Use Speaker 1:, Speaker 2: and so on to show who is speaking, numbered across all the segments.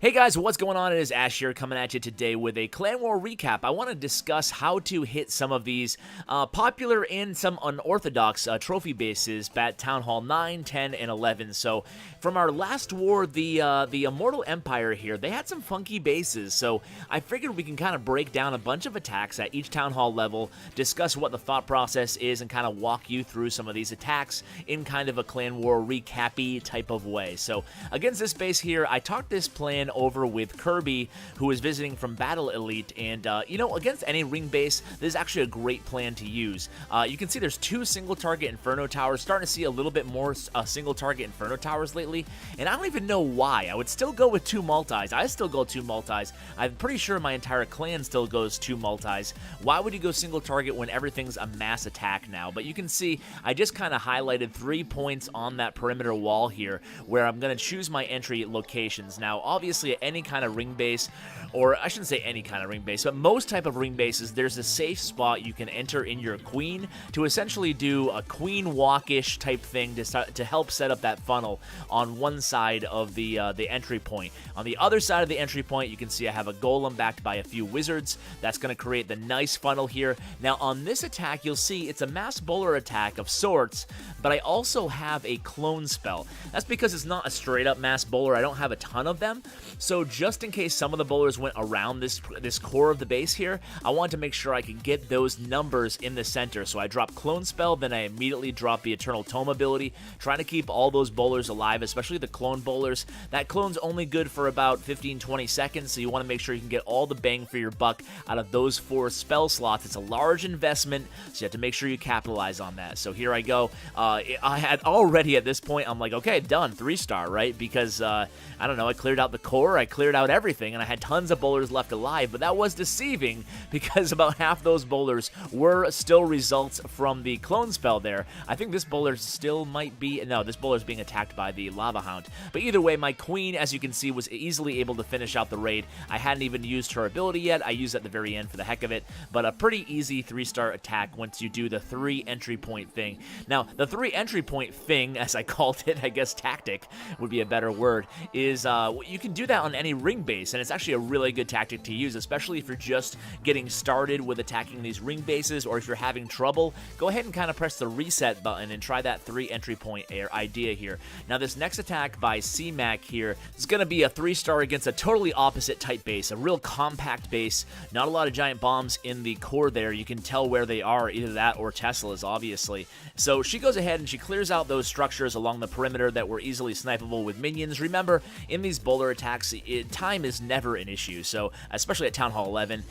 Speaker 1: Hey guys, what's going on? It is Ash here coming at you today with a Clan War recap. I want to discuss how to hit some of these popular and some unorthodox trophy bases at Town Hall 9, 10, and 11. So from our last war, the Immortal Empire here, they had some funky bases. So I figured we can kind of break down a bunch of attacks at each Town Hall level, discuss what the thought process is, and kind of walk you through some of these attacks in kind of a Clan War recap-y type of way. So against this base here, I talked this plan over with Kirby, who is visiting from Battle Elite, and you know, against any ring base, this is actually a great plan to use. You can see there's two single target Inferno Towers, starting to see a little bit more single target Inferno Towers lately, and I don't even know why. I would still go with two multis. I still go two multis. I'm pretty sure my entire clan still goes two multis. Why would you go single target when everything's a mass attack now? But you can see I just kind of highlighted 3 points on that perimeter wall here where I'm going to choose my entry locations. Now, obviously, at any kind of ring base, or I shouldn't say any kind of ring base, but most type of ring bases, there's a safe spot you can enter in your queen to essentially do a queen walk-ish type thing to help set up that funnel on one side of the entry point. On the other side of the entry point, you can see I have a golem backed by a few wizards. That's going to create the nice funnel here. Now on this attack, you'll see it's a mass bowler attack of sorts, but I also have a clone spell. That's because it's not a straight up mass bowler. I don't have a ton of them. So just in case some of the bowlers went around this core of the base here, I wanted to make sure I could get those numbers in the center. So I drop Clone Spell, then I immediately drop the Eternal Tome ability, trying to keep all those bowlers alive, especially the clone bowlers. That clone's only good for about 15-20 seconds, so you want to make sure you can get all the bang for your buck out of those 4 spell slots. It's a large investment, so you have to make sure you capitalize on that. So here I go. I had already at this point, I'm like, okay, done, 3-star, right? Because, I don't know, I cleared out the core, I cleared out everything, and I had tons of bowlers left alive, but that was deceiving because about half those bowlers were still results from the clone spell there. I think this bowler still might be, no, this bowler is being attacked by the Lava Hound. But either way, my queen, as you can see, was easily able to finish out the raid. I hadn't even used her ability yet. I used it at the very end for the heck of it, but a pretty easy 3-star attack once you do the 3 entry point thing. Now, the 3 entry point thing, as I called it, I guess tactic would be a better word, is you can do that on any ring base, and it's actually a really good tactic to use, especially if you're just getting started with attacking these ring bases, or if you're having trouble, go ahead and kind of press the reset button and try that 3 entry point idea here. Now this next attack by C-Mac here is going to be a 3-star against a totally opposite type base, a real compact base, not a lot of giant bombs in the core there. You can tell where they are, either that or Tesla's, obviously. So she goes ahead and she clears out those structures along the perimeter that were easily snipeable with minions. Remember, in these bowler attacks, time is never an issue, so especially at Town Hall 11,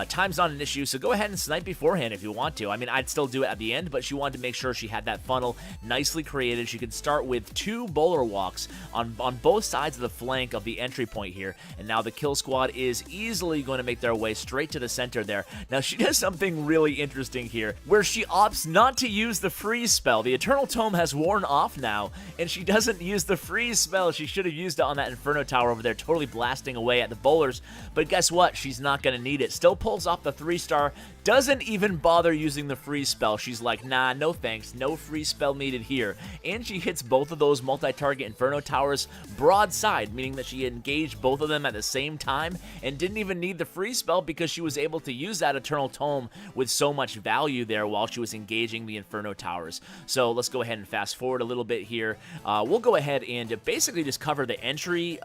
Speaker 1: time's not an issue, so go ahead and snipe beforehand if you want to. I mean, I'd still do it at the end, but she wanted to make sure she had that funnel nicely created. She could start with 2 bowler walks on both sides of the flank of the entry point here, and now the kill squad is easily going to make their way straight to the center there. Now she does something really interesting here, where she opts not to use the freeze spell. The Eternal Tome has worn off now, and she doesn't use the freeze spell. She should have used it on that Inferno Tower over there, totally blasting away at the bowlers, but guess what? She's not going to need it. Still pulls off the 3-star, doesn't even bother using the freeze spell. She's like, nah, no thanks, no freeze spell needed here. And she hits both of those multi-target Inferno Towers broadside, meaning that she engaged both of them at the same time and didn't even need the freeze spell because she was able to use that Eternal Tome with so much value there while she was engaging the Inferno Towers. So let's go ahead and fast forward a little bit here. We'll go ahead and basically just cover the entry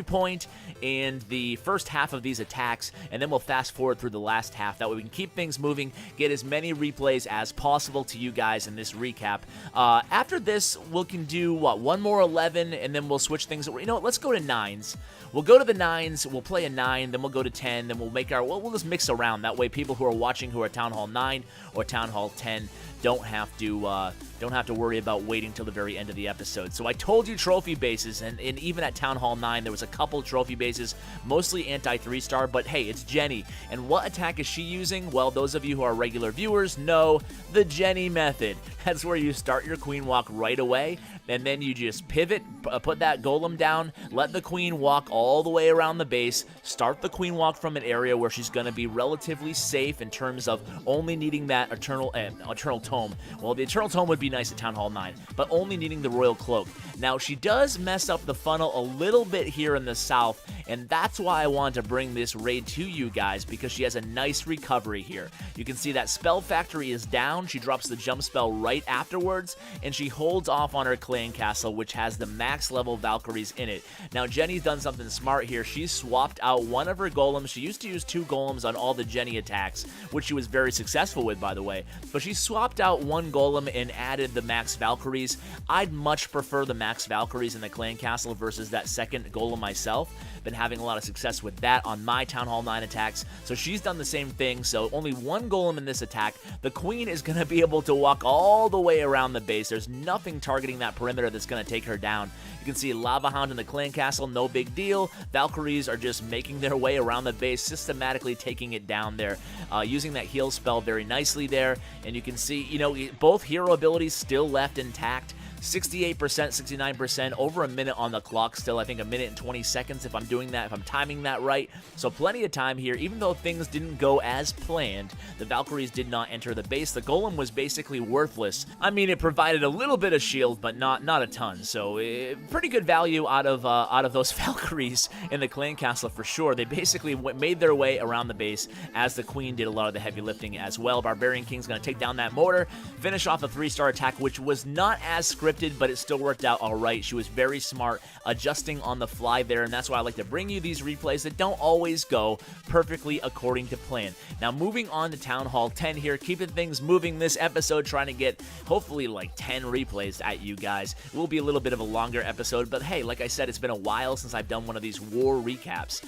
Speaker 1: point and the first half of these attacks, and then we'll fast forward through the last half. That way we can keep things moving, get as many replays as possible to you guys in this recap. After this, we can do, what, one more 11, and then we'll switch things. You know what, let's go to 9s. We'll go to the 9s, we'll play a 9, then we'll go to 10, then we'll make our, we'll just mix around. That way people who are watching who are Town Hall 9 or Town Hall 10 don't have to worry about waiting till the very end of the episode. So I told you trophy bases, and even at Town Hall 9, there was a couple trophy bases, mostly anti-3-star, but hey, it's Jenny. And what attack is she using? Well, those of you who are regular viewers know the Jenny method. That's where you start your queen walk right away, and then you just pivot, put that golem down, let the queen walk all the way around the base, start the queen walk from an area where she's going to be relatively safe in terms of only needing that Eternal Tome. Well, the Eternal Tome would be nice at Town Hall 9, but only needing the Royal Cloak. Now, she does mess up the funnel a little bit here in the south, and that's why I wanted to bring this raid to you guys, because she has a nice recovery here. You can see that spell factory is down, she drops the jump spell right afterwards, and she holds off on her clan castle, which has the max level Valkyries in it. Now Jenny's done something smart here. She's swapped out one of her golems. She used to use 2 golems on all the Jenny attacks, which she was very successful with, by the way, but she swapped out 1 golem and added the max Valkyries. I'd much prefer the max Valkyries in the clan castle versus that second golem myself. Been having a lot of success with that on my Town Hall 9 attacks, so she's done the same thing. So only 1 golem in this attack. The queen is going to be able to walk all the way around the base. There's nothing targeting that perimeter that's going to take her down. You can see Lava Hound in the clan castle, no big deal. Valkyries are just making their way around the base, systematically taking it down there, using that heal spell very nicely there. And you can see, you know, both hero abilities still left intact. 68%, 69%, over a minute on the clock still. I think a minute and 20 seconds if I'm doing that, if I'm timing that right. So plenty of time here. Even though things didn't go as planned, the Valkyries did not enter the base. The golem was basically worthless. I mean, it provided a little bit of shield, but not a ton. So pretty good value out of those Valkyries in the clan castle for sure. They basically made their way around the base as the queen did a lot of the heavy lifting as well. Barbarian King's going to take down that mortar, finish off a 3-star attack, which was not as scripted, but it still worked out all right. She was very smart, adjusting on the fly there, and that's why I like to bring you these replays that don't always go perfectly according to plan. Now, moving on to Town Hall 10 here, keeping things moving this episode, trying to get hopefully like 10 replays at you guys. It will be a little bit of a longer episode, but hey, like I said, it's been a while since I've done one of these war recaps.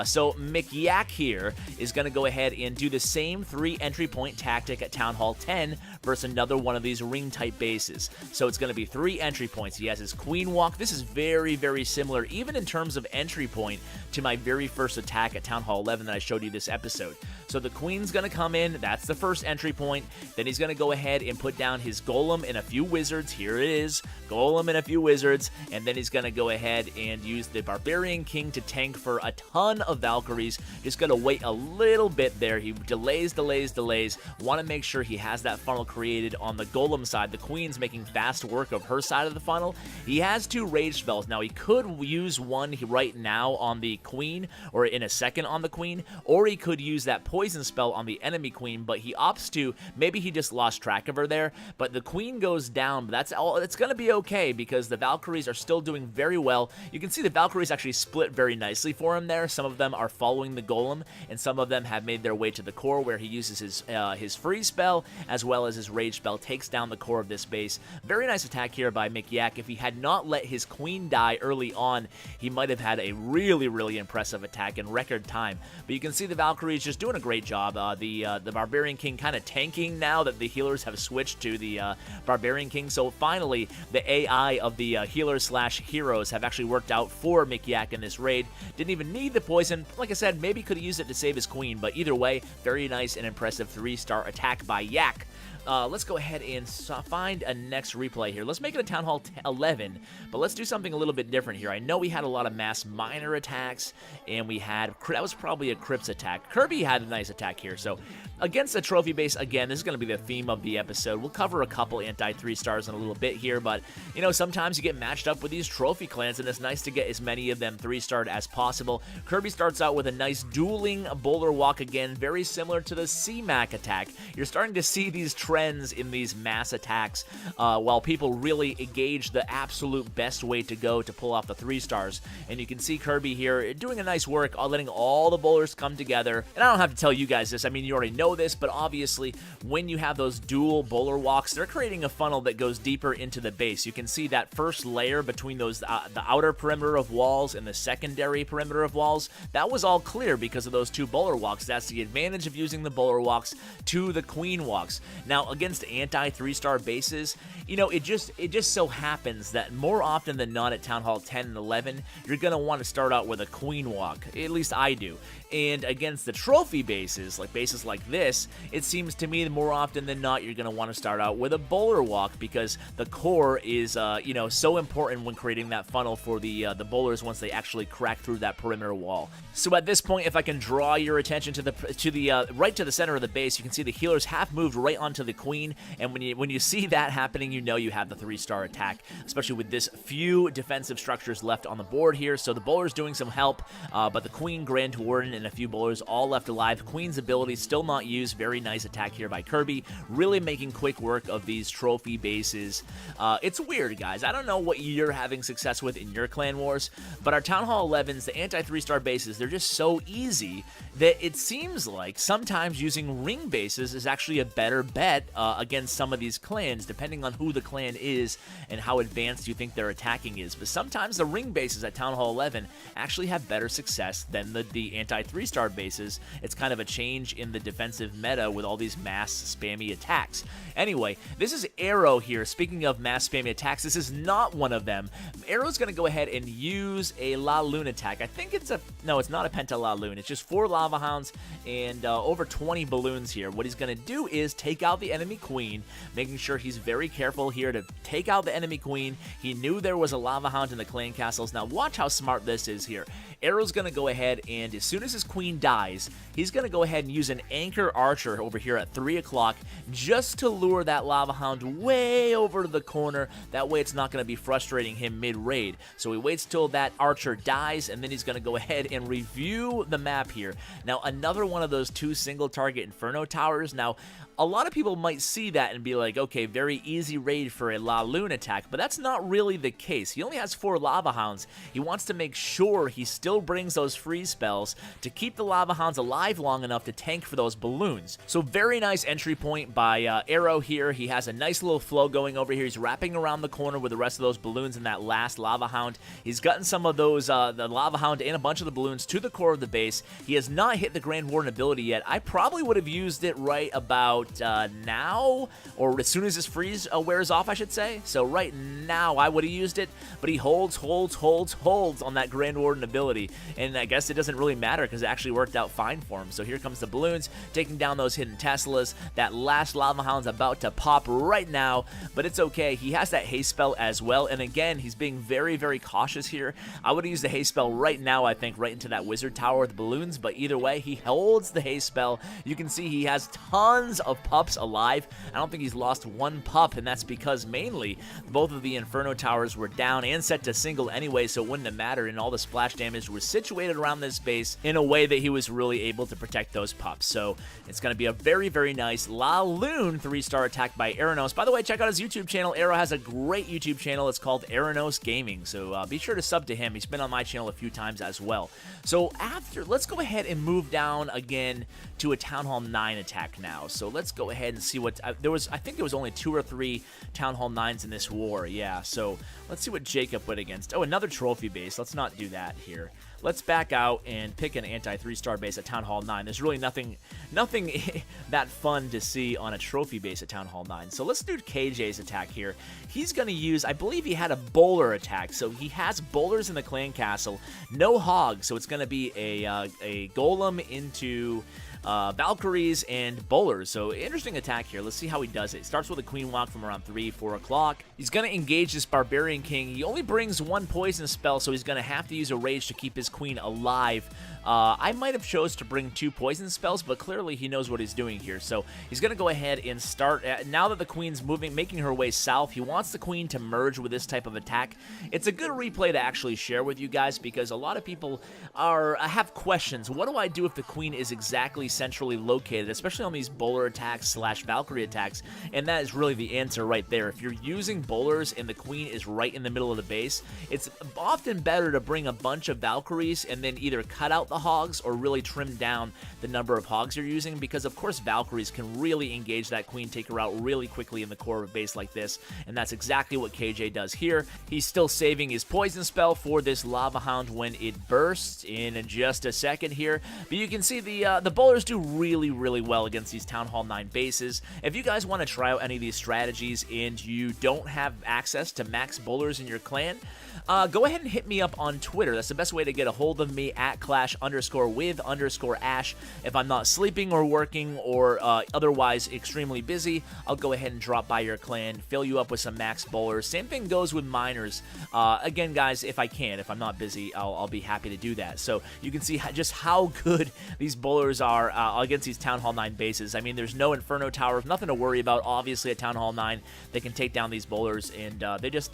Speaker 1: So McYak here is going to go ahead and do the same 3 entry point tactic at Town Hall 10 versus another one of these ring type bases. So it's going to be 3 entry points. He has his queen walk. This is very, very similar, even in terms of entry point, to my very first attack at Town Hall 11 that I showed you this episode. So the queen's going to come in. That's the first entry point. Then he's going to go ahead and put down his golem and a few wizards. Here it is. Golem and a few wizards. And then he's going to go ahead and use the Barbarian King to tank for a ton of Valkyries. Just going to wait a little bit there. He delays. Want to make sure he has that funnel created on the golem side. The queen's making fast work of her side of the funnel. He has 2 rage spells. Now, he could use one right now on the queen, or in a second on the queen, or he could use that poison spell on the enemy queen, but he opts to, maybe he just lost track of her there, but the queen goes down, but that's all. It's going to be okay because the Valkyries are still doing very well. You can see the Valkyries actually split very nicely for him there. Some of them are following the golem, and some of them have made their way to the core where he uses his freeze spell as well as his rage spell, takes down the core of this base. Very nice attack here by McYak. If he had not let his queen die early on, he might have had a really, really impressive attack in record time. But you can see the Valkyries just doing a great job. The Barbarian King kind of tanking now that the healers have switched to the Barbarian King. So finally, the AI of the healers/heroes have actually worked out for McYak in this raid. Didn't even need the poison. Like I said, maybe could have used it to save his queen, but either way, very nice and impressive 3-star attack by Yak. Let's go ahead and find a next replay here. Let's make it a Town Hall 11, but let's do something a little bit different here. I know we had a lot of mass minor attacks, and we had, that was probably a Crypts attack. Kirby had a nice attack here, so against the trophy base, again, this is going to be the theme of the episode. We'll cover a couple anti-3-stars in a little bit here, but, you know, sometimes you get matched up with these trophy clans, and it's nice to get as many of them 3-starred as possible. Kirby starts out with a nice dueling bowler walk again, very similar to the C-Mac attack. You're starting to see these trends in these mass attacks while people really engage the absolute best way to go to pull off the 3-stars. And you can see Kirby here doing a nice work, letting all the bowlers come together. And I don't have to tell you guys this, I mean, you already know this, but obviously when you have those dual bowler walks, they're creating a funnel that goes deeper into the base. You can see that first layer between those the outer perimeter of walls and the secondary perimeter of walls, that was all clear because of those 2 bowler walks. That's the advantage of using the bowler walks to the queen walks. Now, against anti-3-star bases, you know, it just so happens that more often than not at Town Hall 10 and 11, you're going to want to start out with a queen walk. At least I do. And against the trophy bases like this, it seems to me that more often than not, you're going to want to start out with a bowler walk because the core is, you know, so important when creating that funnel for the bowlers once they actually crack through that perimeter wall. So at this point, if I can draw your attention to the right to the center of the base, you can see the healers have moved right onto the queen, and when you see that happening, you know you have the 3-star attack, especially with this few defensive structures left on the board here. So the bowler's doing some help, but the queen, Grand Warden, and a few bowlers all left alive. Queen's ability still not used. Very nice attack here by Kirby, really making quick work of these trophy bases. It's weird, guys. I don't know what you're having success with in your clan wars, but our Town Hall 11s, the anti-3-star bases, they're just so easy that it seems like sometimes using ring bases is actually a better bet against some of these clans, depending on who the clan is and how advanced you think their attacking is. But sometimes the ring bases at Town Hall 11 actually have better success than the anti-3-star bases. It's kind of a change in the defensive meta with all these mass spammy attacks. Anyway, this is Arrow here. Speaking of mass spammy attacks, this is not one of them. Arrow's going to go ahead and use a La Lune attack. I think it's no, it's not a Penta La Lune. It's just 4 Lava Hounds and over 20 balloons here. What he's going to do is take out the enemy queen, making sure he's very careful here to take out the enemy queen. He knew there was a Lava Hound in the clan castles. Now watch how smart this is here. Arrow's going to go ahead, and as soon as his queen dies, he's going to go ahead and use an Anchor Archer over here at 3 o'clock just to lure that Lava Hound way over to the corner. That way it's not going to be frustrating him mid-raid. So he waits till that Archer dies, and then he's going to go ahead and review the map here. Now, another one of those 2 single-target Inferno Towers. Now, a lot of people might see that and be like, okay, very easy raid for a La Lune attack, but that's not really the case. He only has 4 Lava Hounds. He wants to make sure he still brings those freeze spells to keep the Lava Hounds alive long enough to tank for those balloons. So very nice entry point by Arrow here. He has a nice little flow going over here. He's wrapping around the corner with the rest of those balloons and that last Lava Hound. He's gotten some of those, the Lava Hound and a bunch of the balloons to the core of the base. He has not hit the Grand Warden ability yet. I probably would have used it right about now, or as soon as his freeze wears off, I should say. So right now I would have used it, but he holds on that Grand Warden ability, and I guess it doesn't really matter because it actually worked out fine for him. So here comes the balloons, taking down those hidden Teslas. That last Lava Hound's about to pop right now, but it's okay. He has that haste spell as well, and again, he's being very, very cautious here. I would have used the haste spell right now, I think, right into that wizard tower with the balloons, but either way, he holds the haste spell. You can see he has tons of pups alive. I don't think he's lost 1 pup, and that's because mainly both of the Inferno Towers were down and set to single anyway, so it wouldn't have mattered, and all the splash damage was situated around this base in a way that he was really able to protect those pups. So it's going to be a very, very nice La Lune 3-star attack by Aronos. By the way, check out his YouTube channel. Arrow has a great YouTube channel. It's called Aronos Gaming, so be sure to sub to him. He's been on my channel a few times as well. So let's go ahead and move down again to a Town Hall 9 attack now. So let's go ahead and see what I think there was only 2 or 3 Town Hall 9s in this war. Yeah, so let's see what Jacob went against. Oh, another trophy base. Let's not do that here. Let's back out and pick an anti-3-star base at Town Hall 9. There's really nothing that fun to see on a trophy base at Town Hall 9. So let's do KJ's attack here. He's going to use, I believe he had a bowler attack. So he has bowlers in the clan castle. No hogs, so it's going to be a golem into Valkyries and bowlers. So interesting attack here. Let's see how he does it. Starts with a queen walk from around 3-4 o'clock. He's going to engage this barbarian king. He only brings 1 poison spell, so he's going to have to use a rage to keep his queen alive. I might have chose to bring 2 poison spells, but clearly he knows what he's doing here. So he's going to go ahead and start. Now that the queen's making her way south, he wants the queen to merge with this type of attack. It's a good replay to actually share with you guys because a lot of people have questions. What do I do if the queen is exactly centrally located, especially on these bowler attacks / Valkyrie attacks? And that is really the answer right there. If you're using bowlers and the queen is right in the middle of the base, it's often better to bring a bunch of Valkyries and then either cut out the hogs or really trim down the number of hogs you're using, because of course Valkyries can really engage that queen, take her out really quickly in the core of a base like this, and that's exactly what KJ does here. He's still saving his poison spell for this Lava Hound when it bursts in just a second here, but you can see the bowlers do really, really well against these Town Hall 9 bases. If you guys want to try out any of these strategies and you don't have access to max bowlers in your clan, go ahead and hit me up on Twitter. That's the best way to get a hold of me, at @clash_with_ash. If I'm not sleeping or working or otherwise extremely busy, I'll go ahead and drop by your clan, fill you up with some max bowlers. Same thing goes with miners. Again, guys, if I can, if I'm not busy, I'll be happy to do that. So you can see just how good these bowlers are against these Town Hall 9 bases. I mean, there's no Inferno Towers, nothing to worry about. Obviously, at Town Hall 9, they can take down these bowlers, and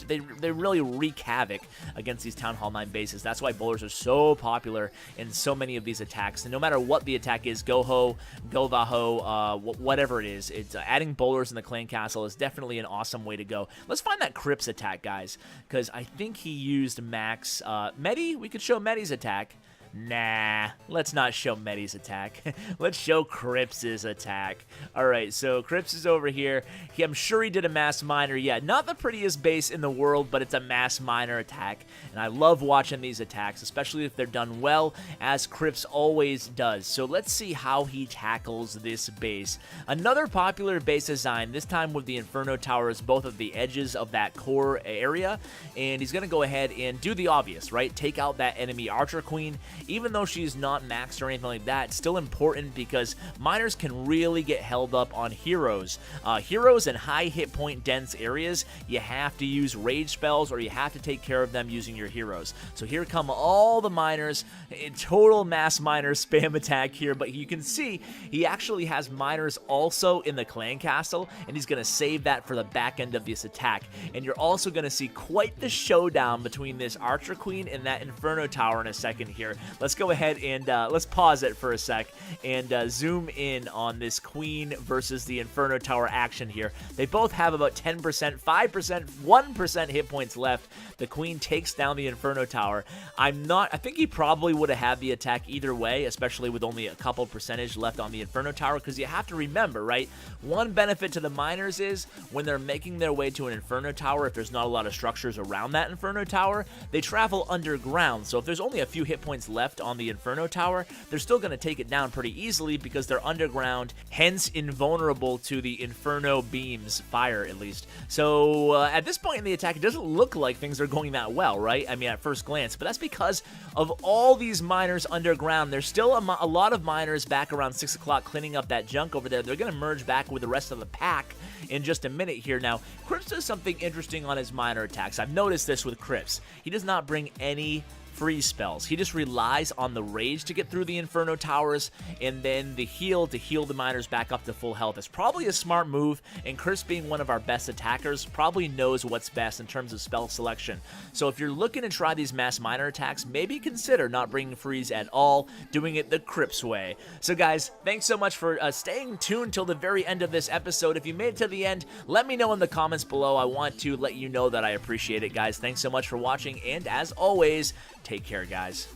Speaker 1: they really wreak havoc against these Town Hall 9 bases. That's why bowlers are so popular in so many of these attacks. And no matter what the attack is, Go-Ho, Go-Va-Ho, whatever it is, it's adding bowlers in the clan castle is definitely an awesome way to go. Let's find that Crips attack, guys, because I think he used Max. Medi? We could show Medi's attack. Nah, let's not show Medi's attack. Let's show Crips' attack. Alright, so Crips is over here. I'm sure he did a mass miner. Yeah, not the prettiest base in the world, but it's a mass miner attack. And I love watching these attacks, especially if they're done well, as Crips always does. So let's see how he tackles this base. Another popular base design, this time with the Inferno Towers, both of the edges of that core area. And he's going to go ahead and do the obvious, right? Take out that enemy Archer Queen. Even though she's not maxed or anything like that, it's still important because miners can really get held up on heroes. Heroes in high hit point dense areas, you have to use rage spells or you have to take care of them using your heroes. So here come all the miners, total mass miner spam attack here, but you can see he actually has miners also in the clan castle, and he's going to save that for the back end of this attack. And you're also going to see quite the showdown between this Archer Queen and that Inferno Tower in a second here. Let's go ahead and let's pause it for a sec and zoom in on this Queen versus the Inferno Tower action here. They both have about 10%, 5%, 1% hit points left. The Queen takes down the Inferno Tower. I think he probably would have had the attack either way, especially with only a couple percentage left on the Inferno Tower, because you have to remember, right? One benefit to the miners is when they're making their way to an Inferno Tower, if there's not a lot of structures around that Inferno Tower, they travel underground. So if there's only a few hit points left on the Inferno Tower, they're still going to take it down pretty easily because they're underground, hence invulnerable to the Inferno beams fire, at least. So at this point in the attack, it doesn't look like things are going that well, right? I mean, at first glance, but that's because of all these miners underground. There's still a lot of miners back around 6 o'clock cleaning up that junk over there. They're going to merge back with the rest of the pack in just a minute here. Now, Crips does something interesting on his miner attacks. I've noticed this with Crips. He does not bring any freeze spells. He just relies on the rage to get through the Inferno Towers and then the heal to heal the miners back up to full health. It's probably a smart move, and Chris, being one of our best attackers, probably knows what's best in terms of spell selection. So if you're looking to try these mass miner attacks, maybe consider not bringing freeze at all, doing it the Crips way. So guys, thanks so much for staying tuned till the very end of this episode. If you made it to the end, let me know in the comments below. I want to let you know that I appreciate it, guys. Thanks so much for watching, and as always, take care, guys.